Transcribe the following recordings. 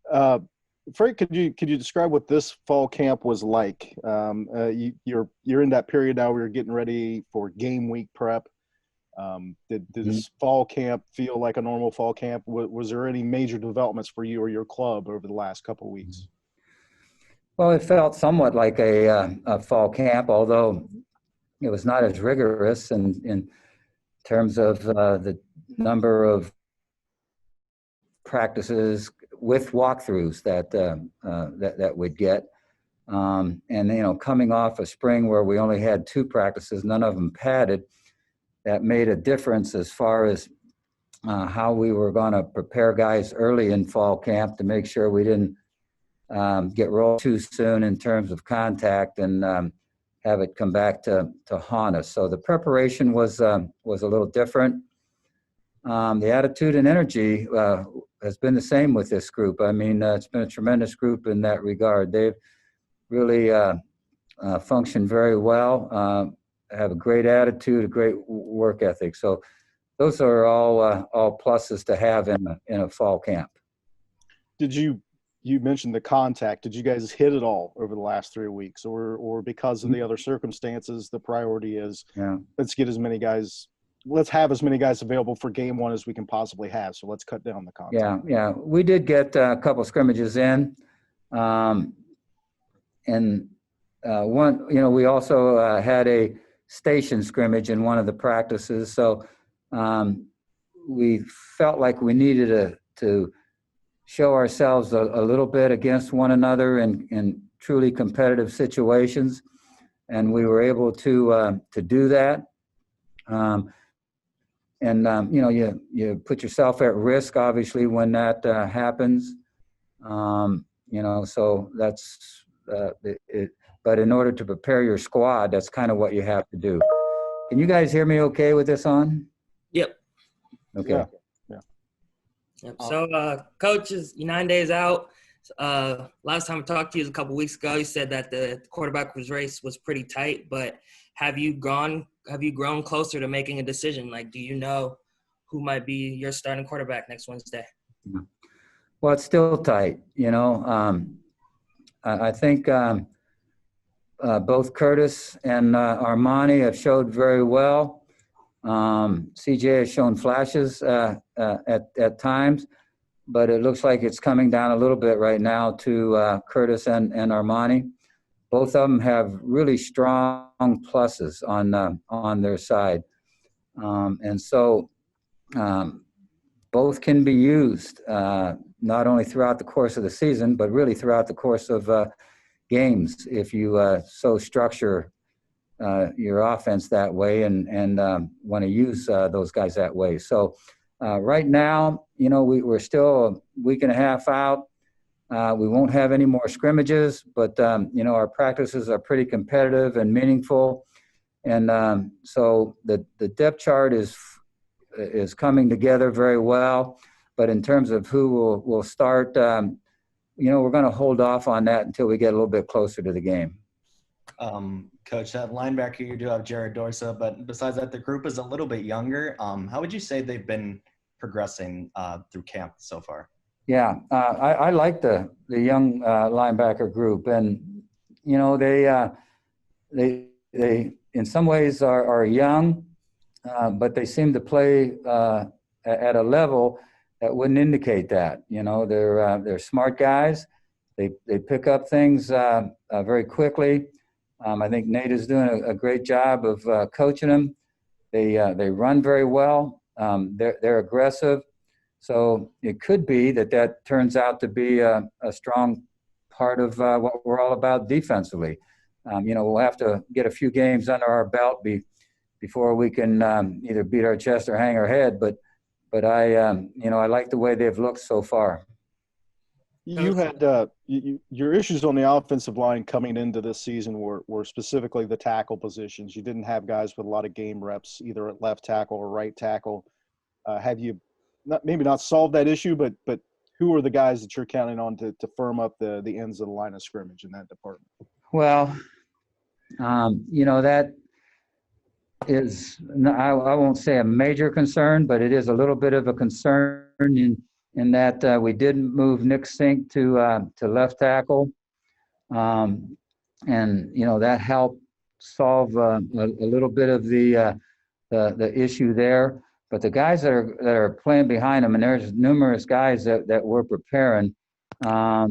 Uh, Frank, could you describe what this fall camp was like? You're in that period now where you're getting ready for game week prep. Did Mhm. this fall camp feel like a normal fall camp? Was there any major developments for you or your club over the last couple of weeks? Well, it felt somewhat like a fall camp, although it was not as rigorous in terms of the number of practices with walkthroughs that we'd get. And coming off a spring where we only had 2 practices, none of them padded, that made a difference as far as how we were going to prepare guys early in fall camp to make sure we didn't get rolled too soon in terms of contact and have it come back to haunt us. So the preparation was a little different. The attitude and energy has been the same with this group. I mean, it's been a tremendous group in that regard. They've really functioned very well, have a great attitude, a great work ethic. So those are all pluses to have in a fall camp. Did you mentioned the contact? Did you guys hit it all over the last 3 weeks, or because of the other circumstances, the priority is let's have as many guys available for game one as we can possibly have. So let's cut down the contact. Yeah. We did get a couple scrimmages in, and one. We also had a station scrimmage in one of the practices. So we felt like we needed to show ourselves a little bit against one another in truly competitive situations, and we were able to do that. You put yourself at risk, obviously, when that happens. So that's it. But in order to prepare your squad, that's kind of what you have to do. Can you guys hear me okay with this on? Yep. Okay. Yeah. Yep. So, Coach is 9 days out. Last time I talked to you was a couple weeks ago. You said that the quarterback race was pretty tight, but have you grown closer to making a decision? Like, do you know who might be your starting quarterback next Wednesday? Well, it's still tight. I think both Curtis and Armani have showed very well. CJ has shown flashes at times, but it looks like it's coming down a little bit right now to Curtis and Armani. Both of them have really strong pluses on their side, and so both can be used not only throughout the course of the season, but really throughout the course of games if you so structure your offense that way and want to use those guys that way. So right now, we're still a week and a half out. We won't have any more scrimmages, but our practices are pretty competitive and meaningful. And so the depth chart is coming together very well. But in terms of who will start, we're going to hold off on that until we get a little bit closer to the game. Coach, at linebacker, you do have Jared Dorsa, but besides that, the group is a little bit younger. How would you say they've been progressing through camp so far? Yeah, I like the young linebacker group, and they in some ways are young, but they seem to play at a level that wouldn't indicate that. They're smart guys. They pick up things very quickly. I think Nate is doing a great job of coaching them. They run very well. They're aggressive. So it could be that turns out to be a strong part of what we're all about defensively. We'll have to get a few games under our belt before we can either beat our chest or hang our head. But I like the way they've looked so far. You had your issues on the offensive line coming into this season were specifically the tackle positions. You didn't have guys with a lot of game reps, either at left tackle or right tackle. Have you maybe not solved that issue, but who are the guys that you're counting on to firm up the ends of the line of scrimmage in that department? Well, that is, I won't say a major concern, but it is a little bit of a concern in that we did move Nick Sink to left tackle, and that helped solve a little bit of the issue there. But the guys that are playing behind him, and there's numerous guys that we're preparing, they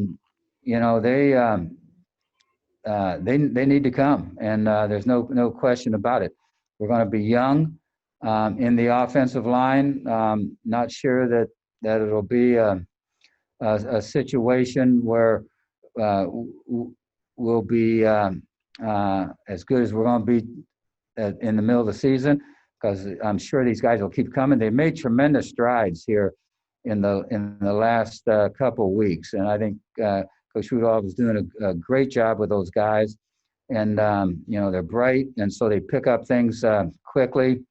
need to come, and there's no question about it. We're going to be young in the offensive line. Not sure that it'll be a situation where we'll be as good as we're going to be in the middle of the season, because I'm sure these guys will keep coming. They made tremendous strides here in the last couple of weeks, and I think Coach Rudolph is doing a great job with those guys. And they're bright, and so they pick up things quickly.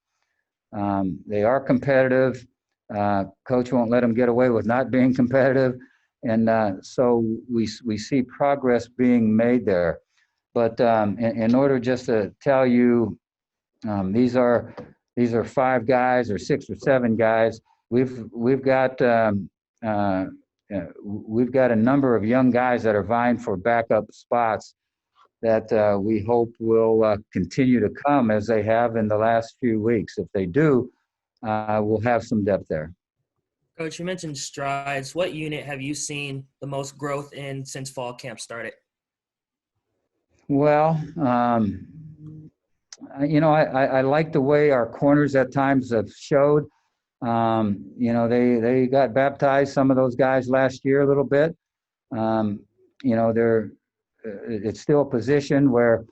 They are competitive. Coach won't let them get away with not being competitive, and so we see progress being made there. But in order just to tell you, these are 5 guys or 6 or 7 guys. We've got a number of young guys that are vying for backup spots that we hope will continue to come as they have in the last few weeks. If they do, we'll have some depth there. Coach, you mentioned strides. What unit have you seen the most growth in since fall camp started? Well, I like the way our corners at times have showed. They got baptized, some of those guys, last year a little bit. It's still a position where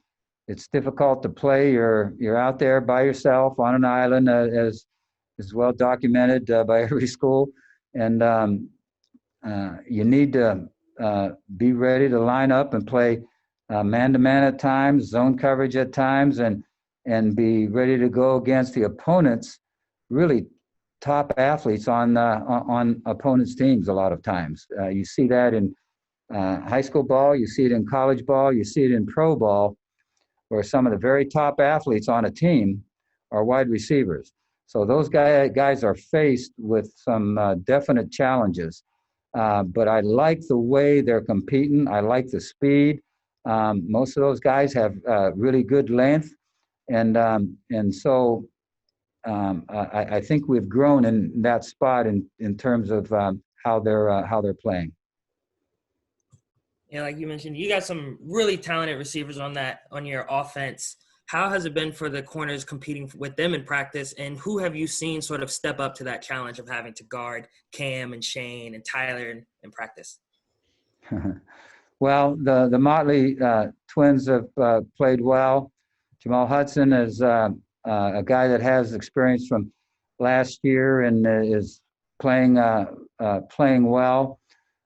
it's difficult to play. You're out there by yourself on an island, as well documented by every school, and you need to be ready to line up and play man-to-man at times, zone coverage at times, and be ready to go against the opponents, really top athletes on opponents' teams a lot of times. You see that in high school ball, you see it in college ball, you see it in pro ball, where some of the very top athletes on a team are wide receivers. So those guys are faced with some definite challenges. But I like the way they're competing. I like the speed. Most of those guys have really good length. And so I think we've grown in that spot in terms of how they're playing. Yeah, like you mentioned, you got some really talented receivers on your offense. How has it been for the corners competing with them in practice, and who have you seen sort of step up to that challenge of having to guard Cam and Shane and Tyler in practice? Well, the Motley twins have played well. Jamal Hudson is a guy that has experience from last year and is playing well.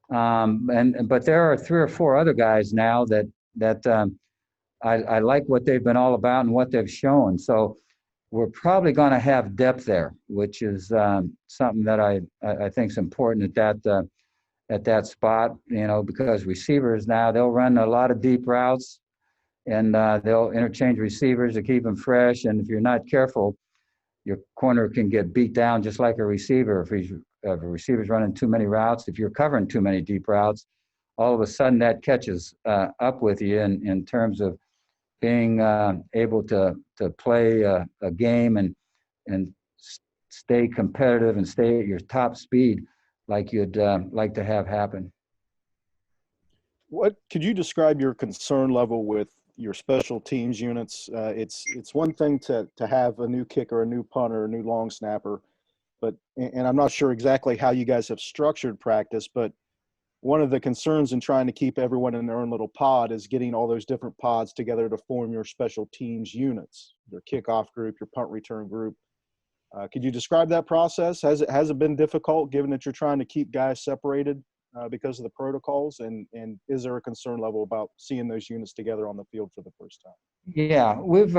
But there are 3 or 4 other guys now that I like what they've been all about and what they've shown. So we're probably going to have depth there, which is something that I think is important at that spot. Because receivers now, they'll run a lot of deep routes, and they'll interchange receivers to keep them fresh. And if you're not careful, your corner can get beat down just like a receiver. If a receiver's running too many routes, if you're covering too many deep routes, all of a sudden that catches up with you in terms of being able to play a game and stay competitive and stay at your top speed like you'd like to have happen. What could you describe your concern level with your special teams units? It's one thing to have a new kicker, a new punter, a new long snapper, and I'm not sure exactly how you guys have structured practice, but one of the concerns in trying to keep everyone in their own little pod is getting all those different pods together to form your special teams units, your kickoff group, your punt return group. Could you describe that process? Has it been difficult, given that you're trying to keep guys separated because of the protocols? And is there a concern level about seeing those units together on the field for the first time? Yeah, we've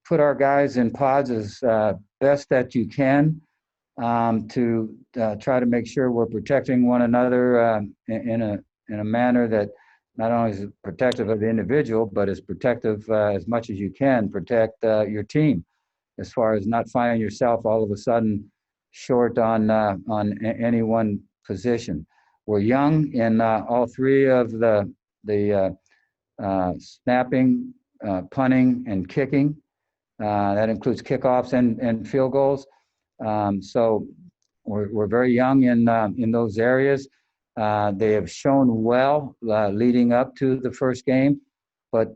put our guys in pods as best that you can to try to make sure we're protecting one another in a manner that not only is protective of the individual, but is protective as much as you can protect your team, as far as not finding yourself all of a sudden short on any one position. We're young in all three of the snapping, punting, and kicking. That includes kickoffs and field goals. So we're very young in those areas. They have shown well leading up to the first game, but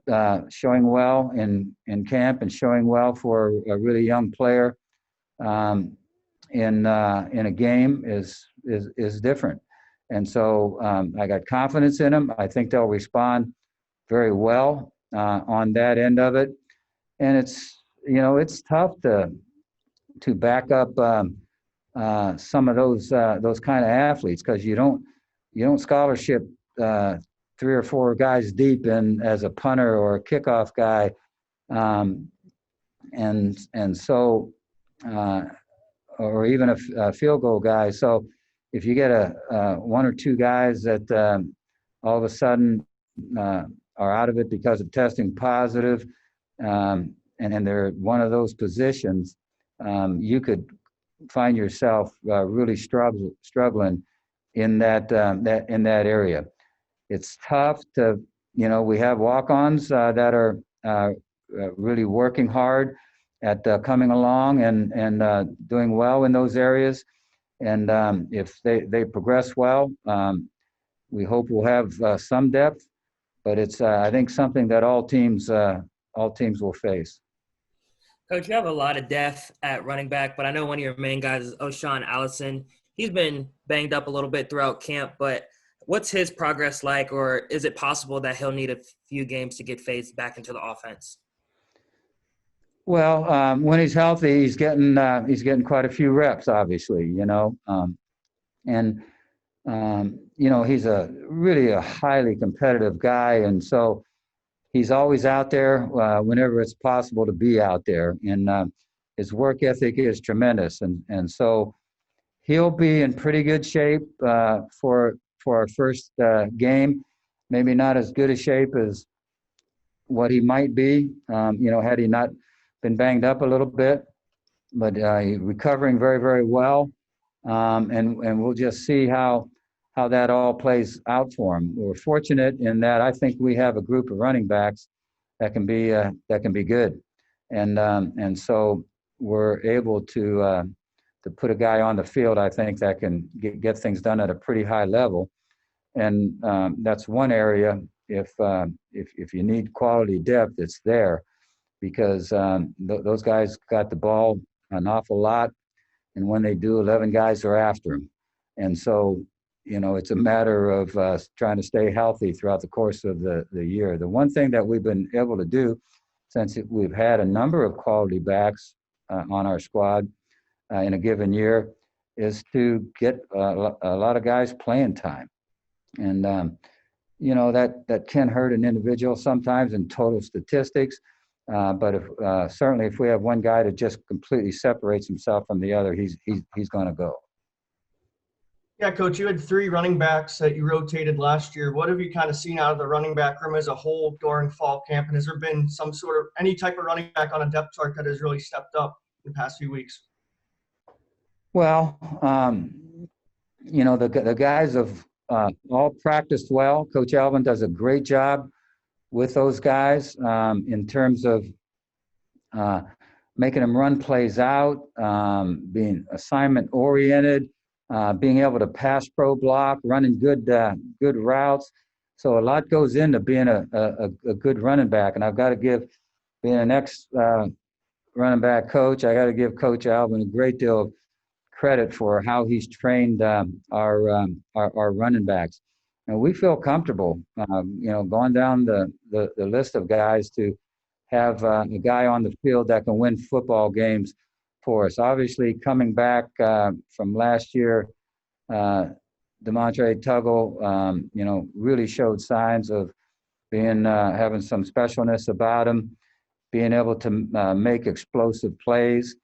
showing well in camp and showing well for a really young player in a game is different. And so I got confidence in them. I think they'll respond very well on that end of it. And it's tough to back up some of those kind of athletes, because you don't scholarship 3 or 4 guys deep in as a punter or a kickoff guy, and so or even a field goal guy. So if you get a 1 or 2 guys that all of a sudden are out of it because of testing positive, and they're one of those positions, you could find yourself really struggling in that area. It's tough to, we have walk-ons that are really working hard at coming along and doing well in those areas. And if they progress well, we hope we'll have some depth, but it's I think something that all teams will face. Coach, you have a lot of depth at running back, but I know one of your main guys is O'Shawn Allison. He's been banged up a little bit throughout camp, but what's his progress like, or is it possible that he'll need a few games to get phased back into the offense? Well, when he's healthy, he's getting quite a few reps, obviously, and he's really a highly competitive guy, and so he's always out there whenever it's possible to be out there, and his work ethic is tremendous, and so he'll be in pretty good shape for our first game. Maybe not as good a shape as what he might be, had he not been banged up a little bit, but he's recovering very, very well, and we'll just see how that all plays out for him. We're fortunate in that I think we have a group of running backs that can be good, and so we're able to put a guy on the field, I think, that can get things done at a pretty high level, and that's one area. If you need quality depth, it's there, because those guys got the ball an awful lot, and when they do, 11 guys are after them, and so it's a matter of trying to stay healthy throughout the course of the year. The one thing that we've been able to do, since we've had a number of quality backs on our squad in a given year, is to get a lot of guys playing time. And, that can hurt an individual sometimes in total statistics. But certainly if we have one guy that just completely separates himself from the other, he's going to go. Yeah, Coach, you had 3 running backs that you rotated last year. What have you kind of seen out of the running back room as a whole during fall camp? And has there been any type of running back on a depth chart that has really stepped up in the past few weeks? Well, the guys have all practiced well. Coach Alvin does a great job with those guys in terms of making them run plays out, being assignment oriented, being able to pass pro block, running good routes. So a lot goes into being a good running back. And I've got to give, being an ex running back coach, I got to give Coach Alvin a great deal of credit for how he's trained our running backs. And we feel comfortable, going down the list of guys to have a guy on the field that can win football games for us. Obviously, coming back from last year, Demontre Tuggle, really showed signs of being having some specialness about him, being able to make explosive plays.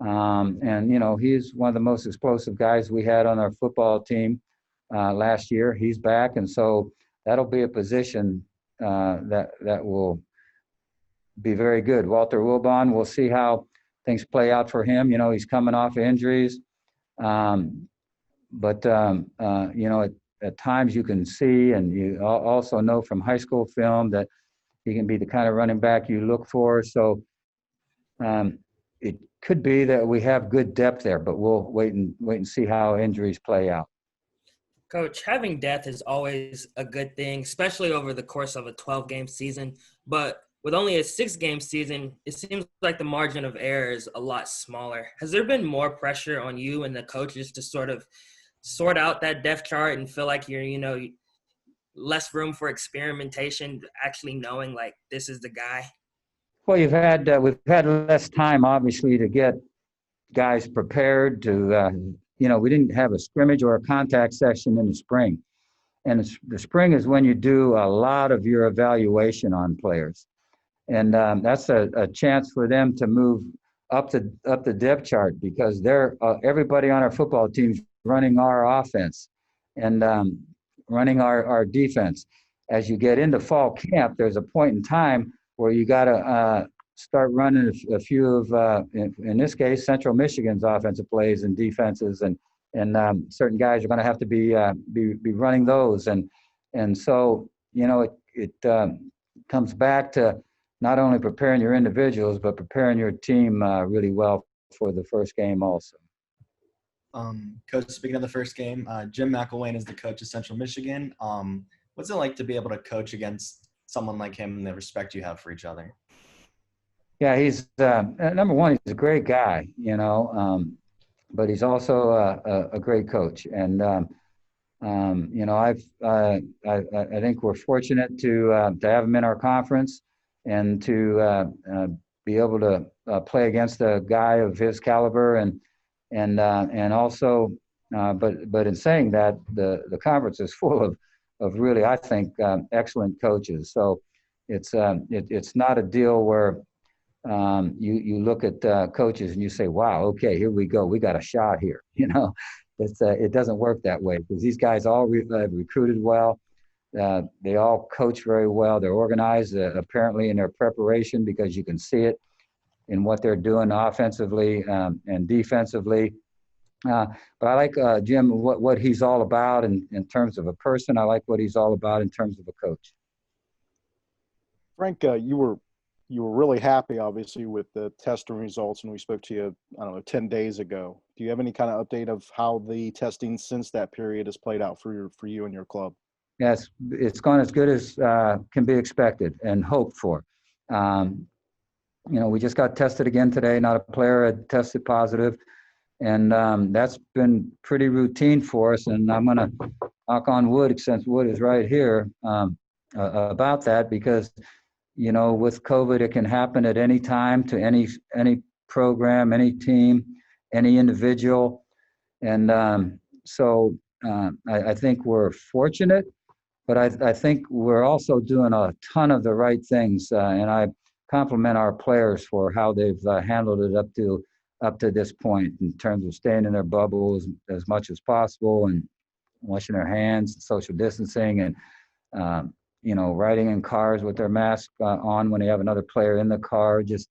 And he's one of the most explosive guys we had on our football team last year. He's back, and so that'll be a position that will be very good. Walter Wilbon, we'll see how things play out for him. He's coming off injuries, you know, at times you can see, and you also know from high school film that he can be the kind of running back you look for. So it could be that we have good depth there, but we'll wait and see how injuries play out. Coach, having depth is always a good thing, especially over the course of a 12-game season. But with only a 6-game season, it seems like the margin of error is a lot smaller. Has there been more pressure on you and the coaches to sort of sort out that depth chart and feel like you're, you know, less room for experimentation, actually knowing like this is the guy? Well, we've had less time, obviously, to get guys prepared to, you know, we didn't have a scrimmage or a contact session in the spring. And the spring is when you do a lot of your evaluation on players. And that's a chance for them to move up the depth chart, because they're everybody on our football team's running our offense and running our defense. As you get into fall camp, there's a point in time where you got to start running a few of, in this case, Central Michigan's offensive plays and defenses, and certain guys are going to have to be running those, and so, you know, it comes back to not only preparing your individuals but preparing your team really well for the first game also. Coach, speaking of the first game, Jim McElwain is the coach of Central Michigan. What's it like to be able to coach against someone like him and the respect you have for each other? Yeah, he's number one, he's a great guy, you know, but he's also a great coach. And, you know, I think we're fortunate to have him in our conference and to be able to play against a guy of his caliber, and also, but in saying that, the conference is full of really, I think, excellent coaches. So it's not a deal where you look at coaches and you say, wow, okay, here we go, we got a shot here. You know, it doesn't work that way, because these guys all recruited well. They all coach very well. They're organized, apparently, in their preparation, because you can see it in what they're doing offensively and defensively. But I like Jim, what he's all about in terms of a person. I like what he's all about in terms of a coach. Frank, you were really happy, obviously, with the testing results, and we spoke to you, I don't know, 10 days ago. Do you have any kind of update of how the testing since that period has played out for you and your club? Yes, it's gone as good as can be expected and hoped for. You know, we just got tested again today. Not a player had tested positive, and that's been pretty routine for us. And I'm going to knock on wood, since wood is right here, about that, because, you know, with COVID, it can happen at any time to any program, any team, any individual. And so I think we're fortunate, but I think we're also doing a ton of the right things. And I compliment our players for how they've handled it up to this point, in terms of staying in their bubbles as much as possible, and washing their hands, social distancing, and you know, riding in cars with their mask on when they have another player in the car. Just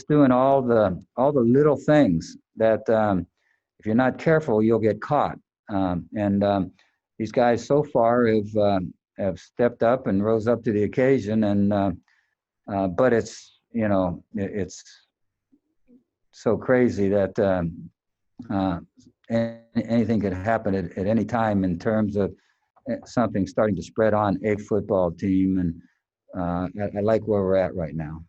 doing all the little things that if you're not careful, you'll get caught. And these guys so far have stepped up and rose up to the occasion. And but it's, you know, it's so crazy that anything could happen at any time in terms of something starting to spread on a football team. And I like where we're at right now.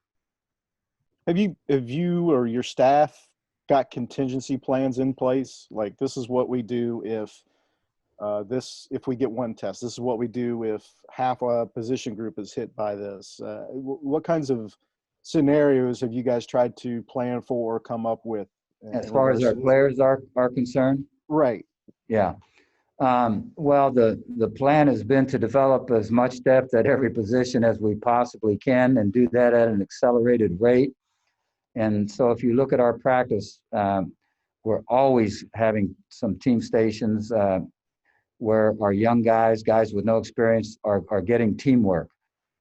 Have you or your staff got contingency plans in place? Like, this is what we do if we get one test. This is what we do if half a position group is hit by this. What kinds of scenarios have you guys tried to plan for or come up with? As far as our players are concerned? Right. Yeah. Well, the plan has been to develop as much depth at every position as we possibly can, and do that at an accelerated rate. And so if you look at our practice, we're always having some team stations where our young guys with no experience, are getting teamwork.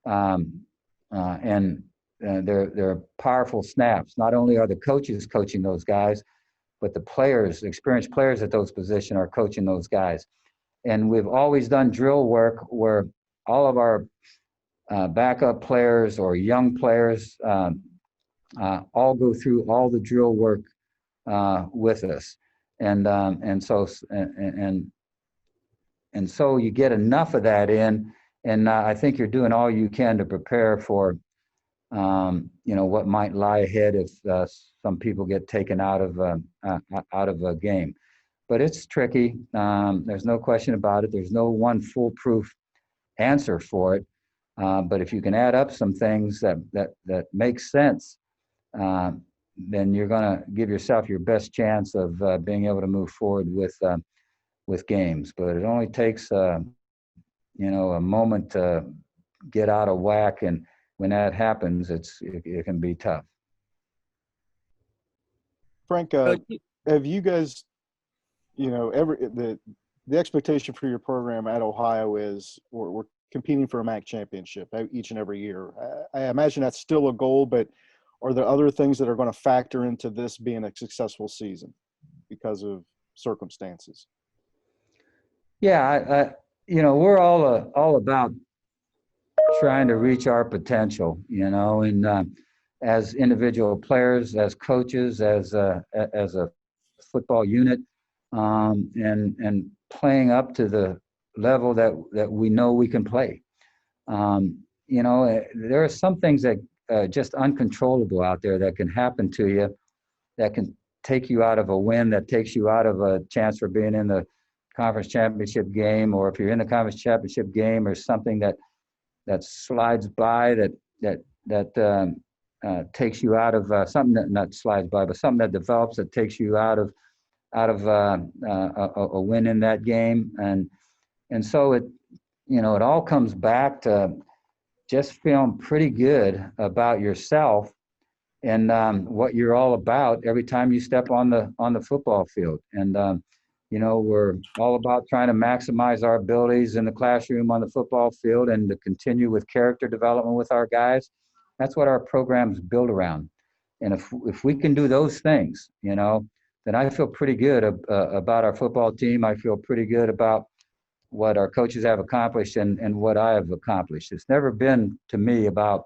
And they're powerful snaps. Not only are the coaches coaching those guys, but the players, experienced players at those positions are coaching those guys. And we've always done drill work where all of our backup players or young players all go through all the drill work with us. And so you get enough of that in, and I think you're doing all you can to prepare for what might lie ahead if some people get taken out of a game. But it's tricky. There's no question about it. There's no one foolproof answer for it. But if you can add up some things that make sense, then you're going to give yourself your best chance of being able to move forward with games. But it only takes a moment to get out of whack, and when that happens, it can be tough. Frank, have you guys, the expectation for your program at Ohio is we're competing for a MAC championship each and every year. I imagine that's still a goal, but are there other things that are going to factor into this being a successful season because of circumstances? Yeah, we're all about trying to reach our potential, and as individual players, as coaches, as a football unit, and playing up to the level that we know we can play. There are some things that just uncontrollable out there that can happen to you, that can take you out of a win, that takes you out of a chance for being in the conference championship game, or if you're in the conference championship game, or something that slides by that takes you out of something that not slides by, but something that develops that takes you out of a win in that game, and so it all comes back to just feeling pretty good about yourself and what you're all about every time you step on the football field. And we're all about trying to maximize our abilities in the classroom, on the football field, and to continue with character development with our guys. That's what our program's built around. And if we can do those things, then I feel pretty good about our football team. I feel pretty good about what our coaches have accomplished and what I have accomplished. It's never been, to me, about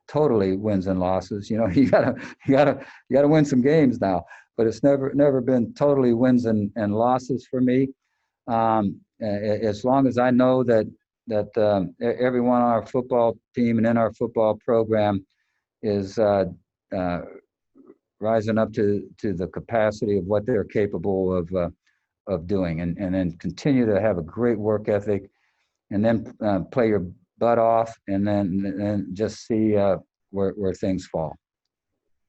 totally wins and losses. You gotta win some games now, but it's never been totally wins and losses for me. As long as I know that everyone on our football team and in our football program is rising up to the capacity of what they're capable of doing, and then continue to have a great work ethic, and then play your butt off, and then just see where things fall.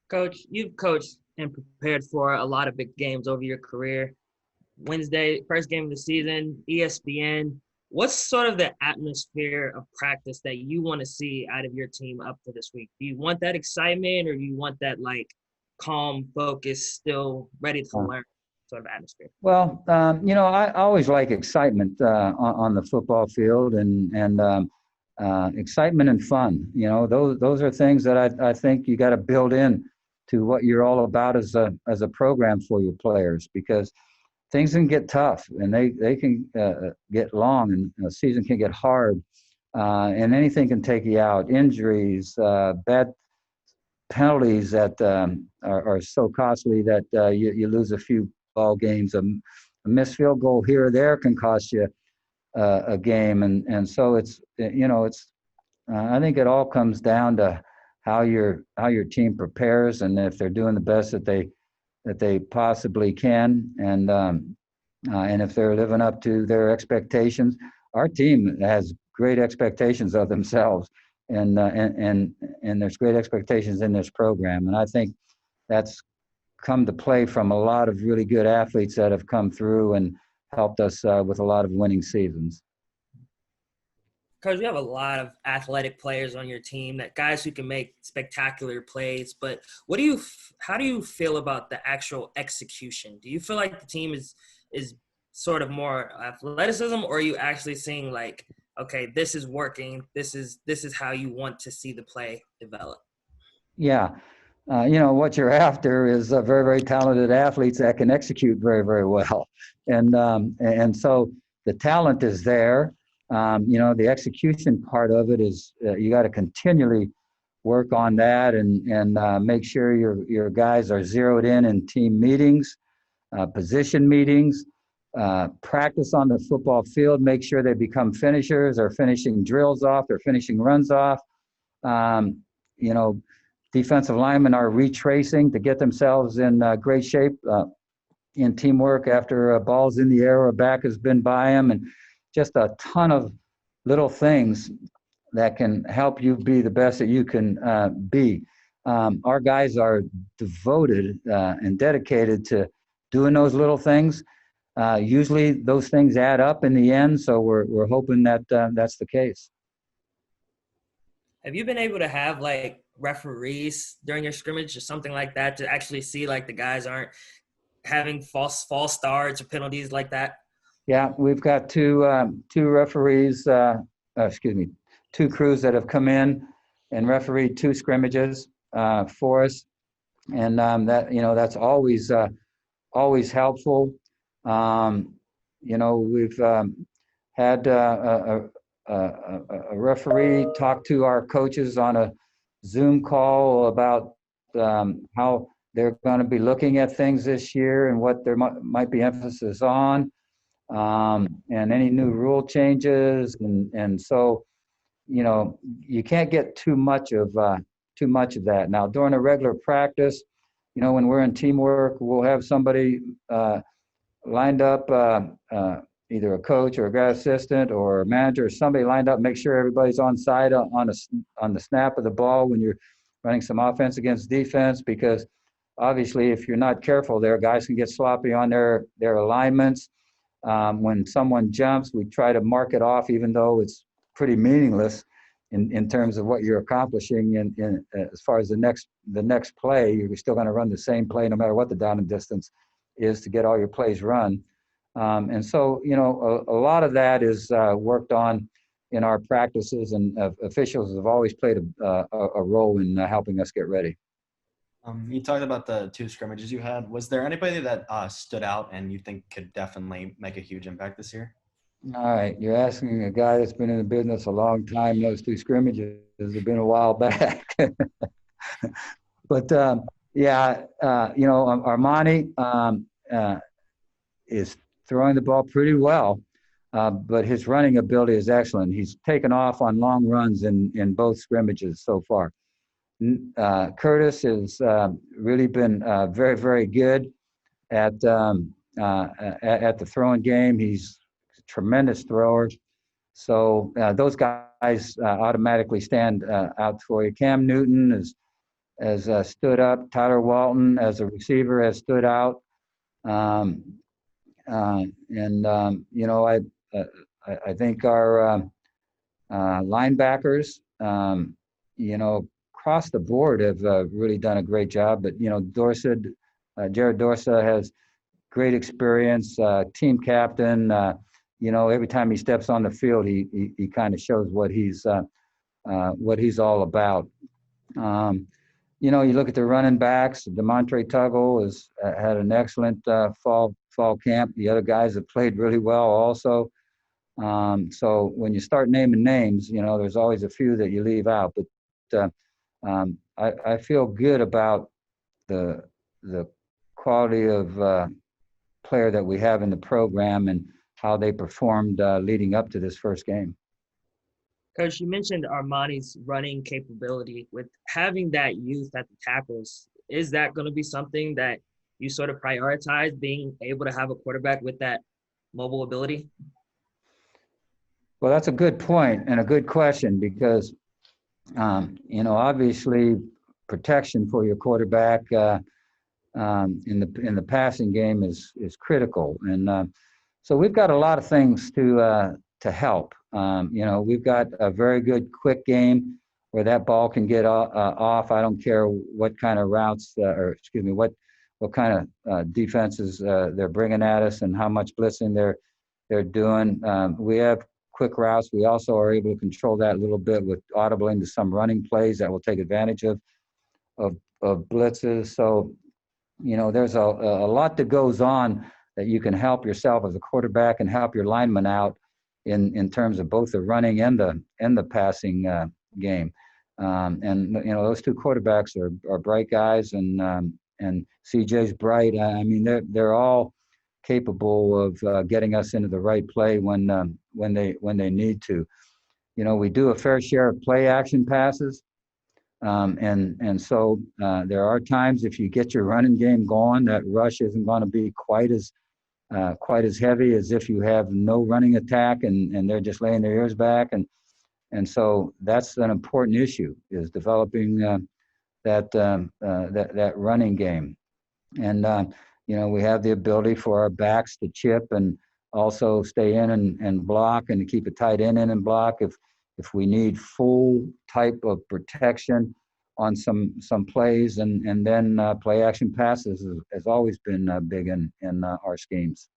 Coach, you've coached and prepared for a lot of big games over your career. Wednesday, first game of the season, ESPN. What's sort of the atmosphere of practice that you want to see out of your team up to this week? Do you want that excitement, or do you want that calm, focus, still ready to learn sort of atmosphere? Well, I always like excitement on the football field, and excitement and fun. Those are things that I think you got to build in to what you're all about as a program for your players, because things can get tough, and they can get long, and the season can get hard, and anything can take you out. Injuries, bad penalties that are so costly that you lose a few ball games. A missed field goal here or there can cost you a game, and so it's I think it all comes down to how your team prepares, and if they're doing the best that they possibly can, and if they're living up to their expectations. Our team has great expectations of themselves, and there's great expectations in this program, and I think that's come to play from a lot of really good athletes that have come through and helped us with a lot of winning seasons. Coach, you have a lot of athletic players on your team, that guys who can make spectacular plays. But how do you feel about the actual execution? Do you feel like the team is sort of more athleticism, or are you actually seeing okay, this is working, this is how you want to see the play develop? Yeah, what you're after is very, very talented athletes that can execute very, very well. And so the talent is there. The execution part of it is you got to continually work on that and make sure your guys are zeroed in team meetings, position meetings, practice on the football field, make sure they become finishers or finishing drills off, they're finishing runs off. Um, you know, Defensive linemen are retracing to get themselves in great shape in teamwork after a ball's in the air or a back has been by them, and just a ton of little things that can help you be the best that you can be. Our guys are devoted and dedicated to doing those little things. Usually those things add up in the end, so we're hoping that that's the case. Have you been able to have like referees during your scrimmage or something like that to actually see like the guys aren't having false starts or penalties like that? Yeah, we've got two referees, two crews that have come in and refereed 2 scrimmages for us, and that's always helpful. We've had a referee talk to our coaches on a Zoom call about how they're going to be looking at things this year and what there might be emphasis on, and any new rule changes. And so, you can't get too much of that. Now, during a regular practice, when we're in teamwork, we'll have somebody lined up, either a coach or a grad assistant or a manager or somebody lined up, make sure everybody's on side on the snap of the ball when you're running some offense against defense, because obviously if you're not careful there, guys can get sloppy on their alignments. When someone jumps, we try to mark it off, even though it's pretty meaningless in terms of what you're accomplishing. In as far as the next play, you're still going to run the same play no matter what the down and distance is to get all your plays run. And so, a lot of that is worked on in our practices, and officials have always played a role in helping us get ready. You talked about the 2 scrimmages you had. Was there anybody that stood out and you think could definitely make a huge impact this year? All right, you're asking a guy that's been in the business a long time. Those 2 scrimmages have been a while back. But Armani is throwing the ball pretty well, but his running ability is excellent. He's taken off on long runs in both scrimmages so far. Curtis has really been very, very good at the throwing game. He's a tremendous thrower. So those guys automatically stand out for you. Cam Newton has stood up. Tyler Walton as a receiver has stood out. I think our linebackers, across the board have really done a great job. But, Jared Dorsa has great experience, team captain. Every time he steps on the field, he kind of shows what he's all about. You look at the running backs. Demontre Tuggle has had an excellent fall camp. The other guys have played really well also. So when you start naming names, there's always a few that you leave out. But I feel good about the quality of player that we have in the program and how they performed leading up to this first game. Coach, you mentioned Armani's running capability. With having that youth at the tackles, is that going to be something that you sort of prioritize, being able to have a quarterback with that mobile ability? Well, that's a good point and a good question, because, obviously protection for your quarterback in the passing game is critical. And so we've got a lot of things to help. We've got a very good quick game where that ball can get off. I don't care what kind of routes what kind of defenses they're bringing at us and how much blitzing they're doing. We have quick routes. We also are able to control that a little bit with audible into some running plays that will take advantage of of blitzes. So, there's a lot that goes on that you can help yourself as a quarterback and help your lineman out in terms of both the running and the passing game. And those two quarterbacks are bright guys, and CJ's bright. I mean, they're all capable of getting us into the right play when they need to. We do a fair share of play action passes. And so there are times if you get your running game going, that rush isn't going to be quite as heavy as if you have no running attack and they're just laying their ears back. And so that's an important issue, is developing that running game. And we have the ability for our backs to chip and also stay in and block, and to keep a tight end in and block if we need full type of protection on some plays, and then play action passes has always been big in our schemes.